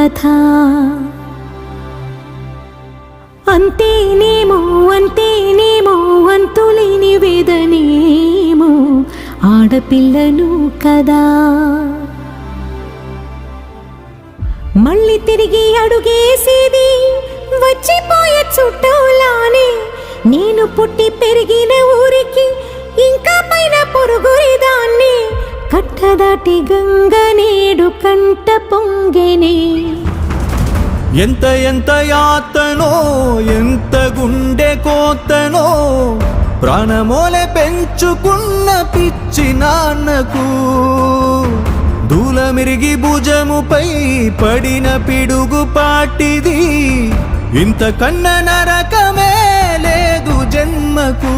కథ. అంతేనేమో అంతేనేమో అంతులేని వేదనేమో ఆడపిల్లను కదా. మళ్ళీ తిరిగి అడుగేసేది వచ్చిపోయే చుట్టూలానే. నేను పుట్టి పెరిగిన ఊరికి ఇంకా పైన పొరుగురిదాన్ని. కట్టదాటి గంగ నేడు కంట పొంగెనే. ఎంత ఎంత యాతనో ఎంత గుండె కోతనో ప్రాణమోలే పెంచుకున్న పిచ్చి నాన్నకు. దూలమిరిగి భుజముపై పడిన పిడుగు పాటిది. ఇంతకన్నా నరకమే లేదు జన్మకు.